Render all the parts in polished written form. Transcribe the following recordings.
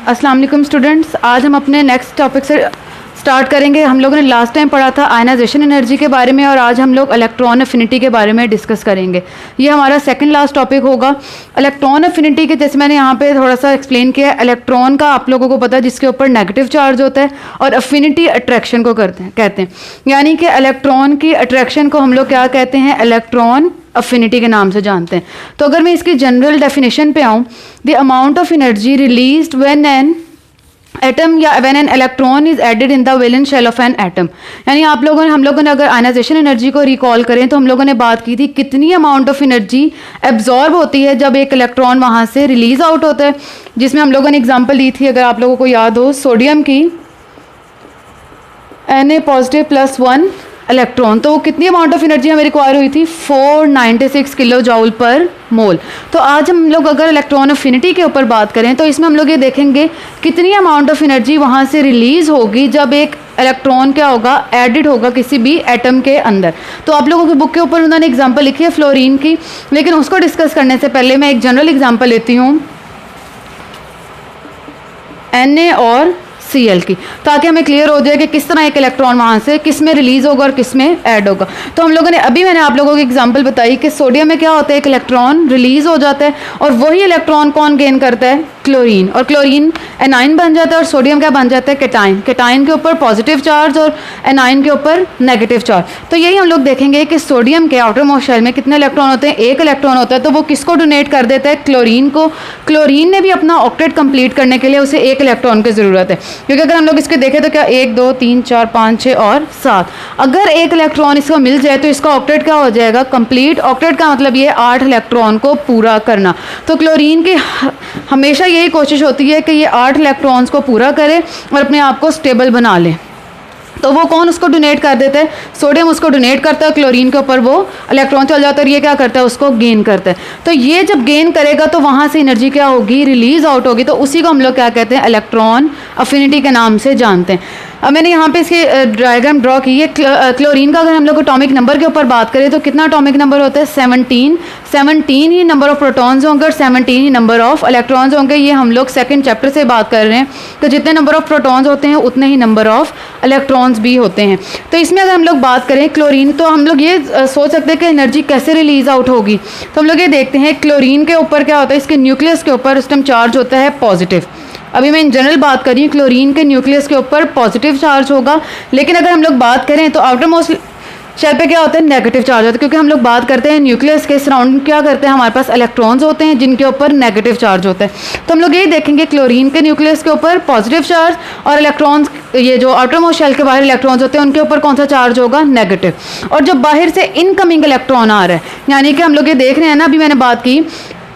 अस्सलाम वालेकुम स्टूडेंट्स, आज हम अपने नेक्स्ट टॉपिक से स्टार्ट करेंगे। हम लोगों ने लास्ट टाइम पढ़ा था आयनाइजेशन एनर्जी के बारे में और आज हम लोग इलेक्ट्रॉन अफिनिटी के बारे में डिस्कस करेंगे। ये हमारा सेकंड लास्ट टॉपिक होगा। इलेक्ट्रॉन अफिनिटी के जैसे मैंने यहाँ पे थोड़ा सा एक्सप्लेन किया, इलेक्ट्रॉन का आप लोगों को पता है जिसके ऊपर नेगेटिव चार्ज होता है, और अफिनिटी अट्रैक्शन को कहते हैं यानी कि इलेक्ट्रॉन की अट्रैक्शन को हम लोग क्या कहते हैं, इलेक्ट्रॉन अफिनिटी के नाम से जानते हैं। तो अगर मैं इसकी जनरल डेफिनेशन पे आऊँ, the amount of energy released when an atom या when an electron is added in the valence shell of an atom, यानी हम लोगों ने अगर आयनाइजेशन एनर्जी को रिकॉल करें तो हम लोगों ने बात की थी कितनी अमाउंट ऑफ एनर्जी एब्जॉर्ब होती है जब एक इलेक्ट्रॉन वहाँ से रिलीज आउट होता है, जिसमें हम लोगों ने एग्जांपल दी थी, अगर आप लोगों को याद हो, सोडियम की Na++1 इलेक्ट्रॉन, तो वो कितनी अमाउंट ऑफ एनर्जी हमें रिक्वायर हुई थी, 496 किलो जूल पर मोल। तो आज हम लोग अगर इलेक्ट्रॉन अफिनिटी के ऊपर बात करें तो इसमें हम लोग ये देखेंगे कितनी अमाउंट ऑफ एनर्जी वहाँ से रिलीज होगी जब एक इलेक्ट्रॉन क्या होगा, एडिड होगा किसी भी एटम के अंदर। तो आप लोगों की बुक के ऊपर उन्होंने एग्जाम्पल लिखी है फ्लोरीन की, लेकिन उसको डिस्कस करने से पहले मैं एक जनरल एग्जाम्पल लेती हूँ Na और Cl की, ताकि हमें क्लियर हो जाए कि किस तरह एक इलेक्ट्रॉन वहाँ से किस में रिलीज होगा और किस में ऐड होगा। तो हम लोगों ने मैंने आप लोगों को एग्जांपल बताई कि सोडियम में क्या होता है, एक इलेक्ट्रॉन रिलीज हो जाता है और वही इलेक्ट्रॉन कौन गेन करता है, क्लोरीन, और क्लोरीन एनाइन बन जाता है और सोडियम क्या बन जाता है, कैटाइन। कैटाइन के ऊपर पॉजिटिव चार्ज और एनाइन के ऊपर नेगेटिव चार्ज। तो यही हम लोग देखेंगे कि सोडियम के आउटर मोस्ट शेल में कितने इलेक्ट्रॉन होते हैं, एक इलेक्ट्रॉन होता है, तो वो किसको डोनेट कर देता है, क्लोरीन को। क्लोरीन ने भी अपना ऑक्टेट कंप्लीट करने के लिए उसे एक इलेक्ट्रॉन की ज़रूरत है, क्योंकि अगर हम लोग इसके देखें तो क्या 1 2 3 4 5 6 और 7, अगर एक इलेक्ट्रॉन इसको मिल जाए तो इसका ऑक्टेट क्या हो जाएगा, कंप्लीट। ऑक्टेट का मतलब ये 8 इलेक्ट्रॉन को पूरा करना। तो क्लोरीन की हमेशा यही कोशिश होती है कि ये 8 इलेक्ट्रॉन्स को पूरा करे और अपने आप को स्टेबल बना ले। तो वो कौन उसको डोनेट कर देता है, सोडियम उसको डोनेट करता है, क्लोरीन के ऊपर वो इलेक्ट्रॉन चल जाता है और ये क्या करता है, उसको गेन करता है। तो ये जब गेन करेगा तो वहाँ से एनर्जी क्या होगी, रिलीज आउट होगी। तो उसी को हम लोग क्या कहते हैं, इलेक्ट्रॉन अफिनिटी के नाम से जानते हैं। अब मैंने यहाँ पे इसकी डायग्राम ड्रॉ की है। क्लोरीन का अगर हम लोग एटॉमिक नंबर के ऊपर बात करें तो कितना एटॉमिक नंबर होता है, 17 ही नंबर ऑफ प्रोटॉन्स होंगे और 17 ही नंबर ऑफ इलेक्ट्रॉन्स होंगे। ये हम लोग सेकंड चैप्टर से बात कर रहे हैं। तो जितने नंबर ऑफ प्रोटॉन्स होते हैं उतने ही नंबर ऑफ इलेक्ट्रॉन्स भी होते हैं। तो इसमें अगर हम लोग बात करें क्लोरीन, तो हम लोग ये सोच सकते हैं कि एनर्जी कैसे रिलीज आउट होगी। तो हम लोग ये देखते हैं क्लोरीन के ऊपर क्या होता है, इसके न्यूक्लियस के ऊपर उस टाइम चार्ज होता है पॉजिटिव। अभी मैं इन जनरल बात कर रही हूँ, क्लोरीन के न्यूक्लियस के ऊपर पॉजिटिव चार्ज होगा, लेकिन अगर हम लोग बात करें तो आउटर मोस्ट शेल पे क्या होता है, नेगेटिव चार्ज होता है, क्योंकि हम लोग बात करते हैं न्यूक्लियस के सराउंडिंग क्या करते हैं, हमारे पास इलेक्ट्रॉन्स होते हैं जिनके ऊपर नेगेटिव चार्ज होता है। तो हम लोग यही देखेंगे क्लोरीन के न्यूक्लियस के ऊपर पॉजिटिव चार्ज और इलेक्ट्रॉन्स, ये जो आउटर मोस्ट शेल के बाहर इलेक्ट्रॉन्स होते हैं उनके ऊपर कौन सा चार्ज होगा, नेगेटिव। और जब बाहर से इनकमिंग इलेक्ट्रॉन आ रहा है, यानी कि हम लोग ये देख रहे हैं ना, अभी मैंने बात की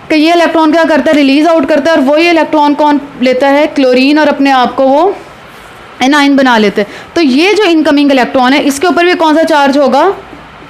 कि ये इलेक्ट्रॉन क्या करता है, रिलीज आउट करता है, और वही इलेक्ट्रॉन कौन लेता है, क्लोरीन, और अपने आप को वो एनाइन बना लेते हैं। तो ये जो इनकमिंग इलेक्ट्रॉन है इसके ऊपर भी कौन सा चार्ज होगा,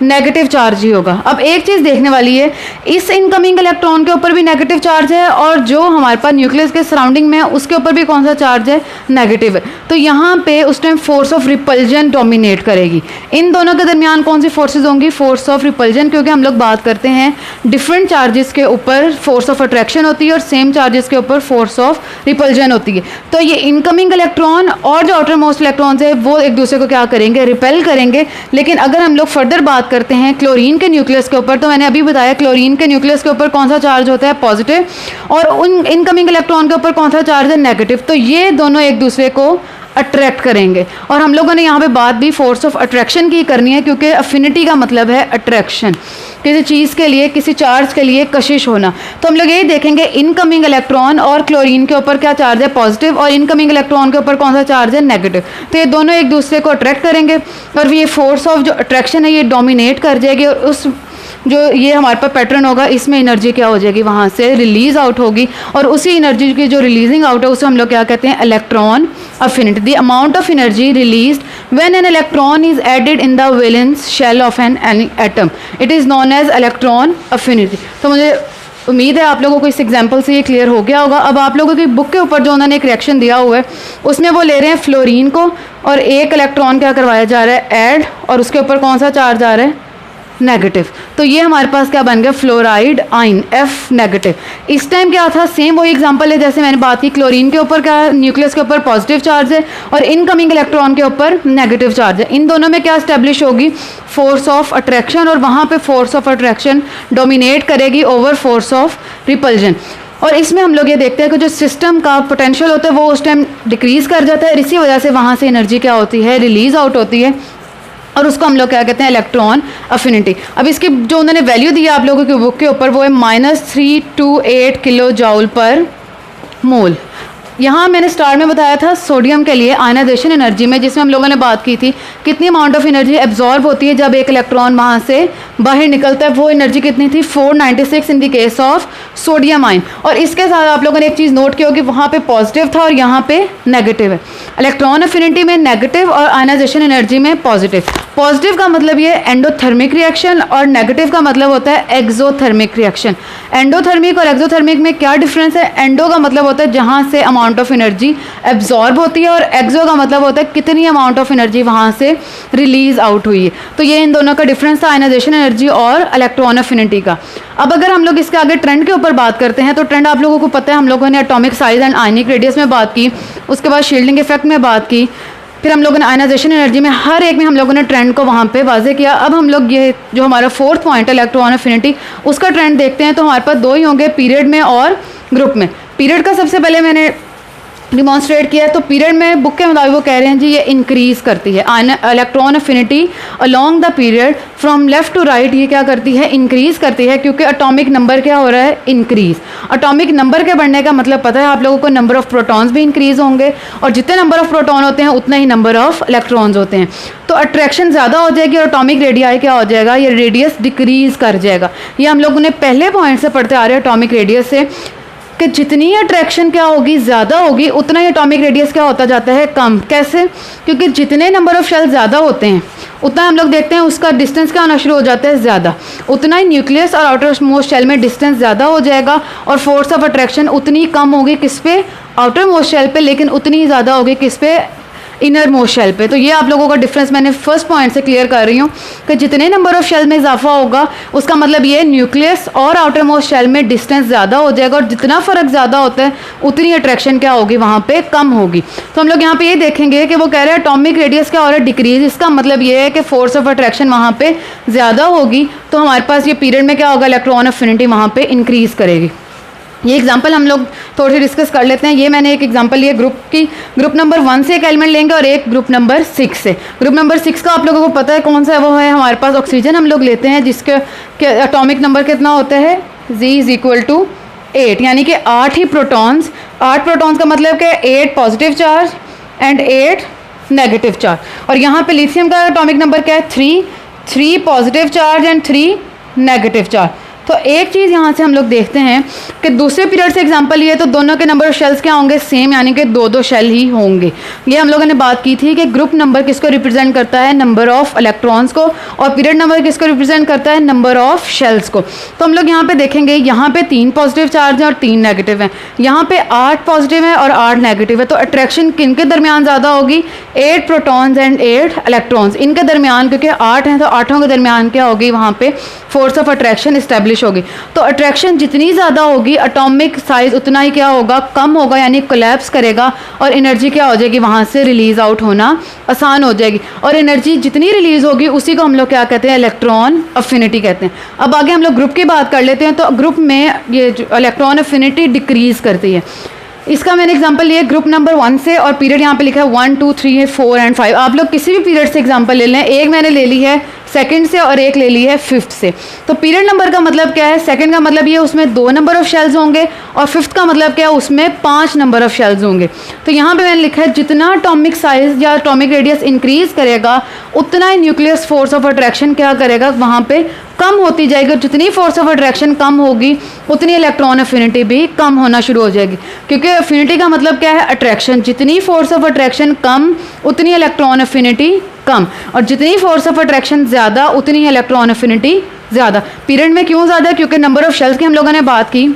नेगेटिव चार्ज ही होगा। अब एक चीज़ देखने वाली है, इस इनकमिंग इलेक्ट्रॉन के ऊपर भी नेगेटिव चार्ज है और जो हमारे पास न्यूक्लियस के सराउंडिंग में है उसके ऊपर भी कौन सा चार्ज है, नेगेटिव है। तो यहाँ पे उस time force of repulsion dominate करेगी। इन दोनों के दरमियान कौन सी फोर्सेज होंगी, फोर्स ऑफ रिपल्जन, क्योंकि हम लोग बात करते हैं डिफरेंट चार्जेस के ऊपर फोर्स ऑफ अट्रैक्शन होती है और सेम चार्जेस के ऊपर फोर्स ऑफ रिपल्जन होती है। तो ये इनकमिंग इलेक्ट्रॉन और जो आउटर मोस्ट इलेक्ट्रॉन्स है वो एक दूसरे को क्या करेंगे, रिपेल करेंगे। लेकिन अगर हम लोग फर्दर बात करते हैं क्लोरीन के न्यूक्लियस के ऊपर, तो मैंने अभी बताया क्लोरीन के न्यूक्लियस के ऊपर कौन सा चार्ज होता है, पॉजिटिव, और उन इनकमिंग इलेक्ट्रॉन के ऊपर कौन सा चार्ज है, नेगेटिव। तो ये दोनों एक दूसरे को अट्रैक्ट करेंगे। और हम लोगों ने यहाँ पे बात भी फोर्स ऑफ अट्रैक्शन की करनी है, क्योंकि अफिनिटी का मतलब है अट्रैक्शन, किसी चीज़ के लिए, किसी चार्ज के लिए कशिश होना। तो हम लोग यही देखेंगे इनकमिंग इलेक्ट्रॉन और क्लोरीन के ऊपर क्या चार्ज है, पॉजिटिव, और इनकमिंग इलेक्ट्रॉन के ऊपर कौन सा चार्ज है, नेगेटिव। तो ये दोनों एक दूसरे को अट्रैक्ट करेंगे और ये फोर्स ऑफ जो अट्रैक्शन है ये डोमिनेट कर जाएगी, और उस जो ये हमारे पास पैटर्न होगा इसमें एनर्जी क्या हो जाएगी, वहाँ से रिलीज आउट होगी। और उसी एनर्जी की जो रिलीजिंग आउट है उसे हम लोग क्या कहते हैं, electron affinity. The amount of energy released when an electron is added in the valence shell of an atom, it is known as electron affinity. तो मुझे उम्मीद है आप लोगों को इस एग्जाम्पल से ये क्लियर हो गया होगा। अब आप लोगों की बुक के ऊपर जो उन्होंने एक रिएक्शन दिया हुआ है उसमें वो ले रहे हैं फ्लोरीन को और एक इलेक्ट्रॉन क्या करवाया जा रहा है, ऐड, और उसके ऊपर कौन सा चार्ज आ रहा है, नेगेटिव। तो ये हमारे पास क्या बन गया, फ्लोराइड आयन F नेगेटिव। इस टाइम क्या था, सेम वही एग्जांपल है जैसे मैंने बात की, क्लोरीन के ऊपर क्या, न्यूक्लियस के ऊपर पॉजिटिव चार्ज है और इनकमिंग इलेक्ट्रॉन के ऊपर नेगेटिव चार्ज है। इन दोनों में क्या स्टैब्लिश होगी, फोर्स ऑफ अट्रैक्शन, और वहाँ पे फोर्स ऑफ अट्रैक्शन डोमिनेट करेगी ओवर फोर्स ऑफ रिपल्जन। और इसमें हम लोग ये देखते हैं कि जो सिस्टम का पोटेंशियल होता है वो उस टाइम डिक्रीज़ कर जाता है, इसी वजह से वहाँ से एनर्जी क्या होती है, रिलीज आउट होती है, और उसको हम लोग क्या कहते हैं, इलेक्ट्रॉन अफिनिटी। अब इसकी जो उन्होंने वैल्यू दी है आप लोगों की बुक के ऊपर वो है -328 किलो जूल पर मोल। यहाँ मैंने स्टार्ट में बताया था सोडियम के लिए आयनाइजेशन एनर्जी में, जिसमें हम लोगों ने बात की थी कितनी अमाउंट ऑफ एनर्जी एब्जॉर्ब होती है जब एक इलेक्ट्रॉन वहाँ से बाहर निकलता है, वो एनर्जी कितनी थी, 496 in the case of sodium ion. और इसके साथ आप लोगों ने एक चीज़ नोट की होगी, वहाँ पे पॉजिटिव था और यहाँ पे नेगेटिव है। इलेक्ट्रॉन अफिनिटी में नेगेटिव और आयनाइजेशन एनर्जी में पॉजिटिव। पॉजिटिव का मतलब ये एंडोथर्मिक रिएक्शन और नेगेटिव का मतलब होता है एक्सोथर्मिक रिएक्शन। एंडोथर्मिक और एक्सोथर्मिक में क्या डिफरेंस है, एंडो का मतलब होता है जहाँ से अमाउंट ऑफ एनर्जी एब्जॉर्ब होती है और एक्सो का मतलब होता है कितनी अमाउंट ऑफ एनर्जी वहाँ से रिलीज आउट हुई है। तो ये इन दोनों का डिफरेंस था, आयनाइजेशन एनर्जी और इलेक्ट्रॉन अफिनिटी का। अब अगर हम लोग इसके आगे ट्रेंड के ऊपर बात करते हैं तो ट्रेंड आप लोगों को पता है, हम लोगों ने atomic size and ionic radius में बात की, उसके बाद शील्डिंग इफेक्ट में बात की, फिर हम लोगों ने आयनाइजेशन एनर्जी में, हर एक में हम लोगों ने ट्रेंड को वहाँ पे वाजे किया। अब हम लोग ये जो हमारा फोर्थ पॉइंट है इलेक्ट्रॉन अफिनिटी, उसका ट्रेंड देखते हैं। तो हमारे पास दो ही होंगे, पीरियड में और ग्रुप में। पीरियड का सबसे पहले मैंने डिमॉन्स्ट्रेट किया, तो पीरियड में बुक के मुताबिक वो कह रहे हैं जी ये इंक्रीज़ करती है electron affinity along the period from left to right, ये क्या करती है, इंक्रीज़ करती है, क्योंकि एटॉमिक नंबर क्या हो रहा है, इंक्रीज़। एटॉमिक नंबर के बढ़ने का मतलब पता है आप लोगों को, नंबर ऑफ प्रोटॉन्स भी इंक्रीज़ होंगे, और जितने नंबर ऑफ प्रोटॉन होते हैं उतना ही नंबर ऑफ इलेक्ट्रॉन्स होते हैं। तो अट्रैक्शन ज़्यादा हो जाएगी और एटॉमिक रेडियाई क्या हो जाएगा, ये रेडियस डिक्रीज़ कर जाएगा। ये हम लोगों ने पहले पॉइंट से पढ़ते आ रहे हैं एटॉमिक रेडियस से, कि जितनी अट्रैक्शन क्या होगी, ज़्यादा होगी, उतना ही एटॉमिक रेडियस क्या होता जाता है, कम। कैसे, क्योंकि जितने नंबर ऑफ शेल ज़्यादा होते हैं उतना हम लोग देखते हैं उसका डिस्टेंस क्या होना शुरू हो जाता है, ज़्यादा। उतना ही न्यूक्लियस और आउटर मोस्ट शेल में डिस्टेंस ज़्यादा हो जाएगा, और फोर्स ऑफ अट्रैक्शन उतनी कम होगी किस पे, आउटर मोस्ट शेल पे, लेकिन उतनी ही ज़्यादा होगी किस पे, इनर मोस्ट शेल पे। तो ये आप लोगों का डिफरेंस मैंने फर्स्ट पॉइंट से क्लियर कर रही हूँ कि जितने नंबर ऑफ शेल में इजाफा होगा उसका मतलब ये न्यूक्लियस और आउटर मोस्ट शेल में डिस्टेंस ज़्यादा हो जाएगा, और जितना फ़र्क ज़्यादा होता है उतनी अट्रैक्शन क्या होगी, वहाँ पे कम होगी। तो हम लोग यहाँ पे ये देखेंगे कि वो कह रहे हैं एटॉमिक रेडियस क्या हो रहा है, डिक्रीज। इसका मतलब ये है कि फोर्स ऑफ अट्रैक्शन वहाँ पे ज़्यादा होगी, तो हमारे पास ये पीरियड में क्या होगा, इलेक्ट्रॉन अफिनिटी वहाँ पे इंक्रीज़ करेगी। ये एग्जांपल हम लोग थोड़ी सी डिस्कस कर लेते हैं। ये मैंने एक एग्जांपल लिया ग्रुप की, ग्रुप नंबर 1 से एक एलिमेंट लेंगे और एक ग्रुप नंबर 6 से। ग्रुप नंबर 6 का आप लोगों को पता है कौन सा है, वो है हमारे पास ऑक्सीजन हम लोग लेते हैं, जिसके एटॉमिक नंबर कितना होता है, Z = 8, यानी कि 8 ही प्रोटॉन्स। 8 प्रोटॉन्स का मतलब कि 8 positive charge and 8 negative charge. और यहाँ पे लिथियम का एटॉमिक नंबर क्या है, 3 positive charge and 3 negative charge. तो एक चीज़ यहाँ से हम लोग देखते हैं कि दूसरे पीरियड से एग्जांपल लिए तो दोनों के नंबर ऑफ शेल्स क्या होंगे, सेम, यानी कि 2-2 शेल ही होंगे। ये हम लोगों ने बात की थी कि ग्रुप नंबर किसको रिप्रेजेंट करता है, नंबर ऑफ इलेक्ट्रॉन्स को, और पीरियड नंबर किसको रिप्रेजेंट करता है, नंबर ऑफ शेल्स को। तो हम लोग यहाँ पे देखेंगे, यहाँ पे 3 पॉजिटिव चार्ज हैं और 3 नेगेटिव हैं, यहाँ पे 8 पॉजिटिव है और 8 नेगेटिव है। तो अट्रैक्शन किन के दरमियान ज़्यादा होगी, 8 प्रोटॉन्स एंड 8 इलेक्ट्रॉन्स, इनके दरमियान, क्योंकि 8 हैं तो 8 के दरमियान क्या होगी, वहाँ पे फोर्स ऑफ अट्रैक्शन इस्टेब्लिश होगी। तो अट्रैक्शन जितनी ज़्यादा होगी एटॉमिक साइज उतना ही क्या होगा, कम होगा, यानी कोलैप्स करेगा, और एनर्जी क्या हो जाएगी, वहाँ से रिलीज़ आउट होना आसान हो जाएगी। और एनर्जी जितनी रिलीज़ होगी उसी को हम लोग क्या कहते हैं, इलेक्ट्रॉन अफिनिटी कहते हैं। अब आगे हम लोग ग्रुप की बात कर लेते हैं। तो ग्रुप में ये इलेक्ट्रॉन अफिनिटी डिक्रीज़ करती है। इसका मैंने एग्जांपल लिया ग्रुप नंबर 1 से, और पीरियड यहाँ पे लिखा है 1, 2, 3, 4 एंड 5। आप लोग किसी भी पीरियड से एग्जांपल ले लें, एक मैंने ले ली है सेकंड से और एक ले ली है फिफ्थ से। तो पीरियड नंबर का मतलब क्या है, सेकंड का मतलब ये उसमें 2 नंबर ऑफ शेल्स होंगे, और फिफ्थ का मतलब क्या है, उसमें 5 नंबर ऑफ शेल्स होंगे। तो यहाँ पे मैंने लिखा है जितना एटॉमिक साइज या एटॉमिक रेडियस इंक्रीज करेगा उतना ही न्यूक्लियस फोर्स ऑफ अट्रैक्शन क्या करेगा, वहाँ पे कम होती जाएगी। जितनी फोर्स ऑफ अट्रैक्शन कम होगी उतनी इलेक्ट्रॉन अफिनिटी भी कम होना शुरू हो जाएगी, क्योंकि अफिनिटी का मतलब क्या है, अट्रैक्शन। जितनी फोर्स ऑफ अट्रैक्शन कम उतनी इलेक्ट्रॉन अफिनिटी कम, और जितनी फोर्स ऑफ अट्रैक्शन ज़्यादा उतनी इलेक्ट्रॉन अफिनिटी ज़्यादा। पीरियड में क्यों ज़्यादा, क्योंकि नंबर ऑफ शेल्स की हम लोगों ने बात की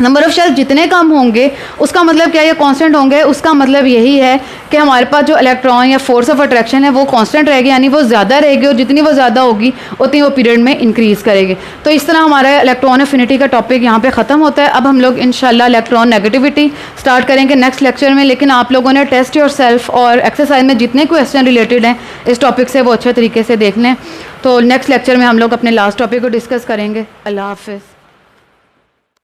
नंबर ऑफ़ शेल्स जितने कम होंगे उसका मतलब क्या है, ये कांस्टेंट होंगे, उसका मतलब यही है कि हमारे पास जो इलेक्ट्रॉन या फोर्स ऑफ अट्रैक्शन है वो कांस्टेंट रहेगी, यानी वो ज़्यादा रहेगी, और जितनी वो ज़्यादा होगी उतनी वो पीरियड में इंक्रीज़ करेगी। तो इस तरह हमारा इलेक्ट्रॉन एफिनिटी का टॉपिक यहाँ पे ख़त्म होता है। अब हम लोग इंशाल्लाह इलेक्ट्रॉन नेगेटिविटी स्टार्ट करेंगे नेक्स्ट लेक्चर में, लेकिन आप लोगों ने टेस्ट योर सेल्फ और एक्सरसाइज में जितने क्वेश्चन रिलेटेड हैं इस टॉपिक से वो अच्छे तरीके से देख लें। तो नेक्स्ट लेक्चर में हम लोग अपने लास्ट टॉपिक को डिस्कस करेंगे। अल्लाह हाफ़िज़।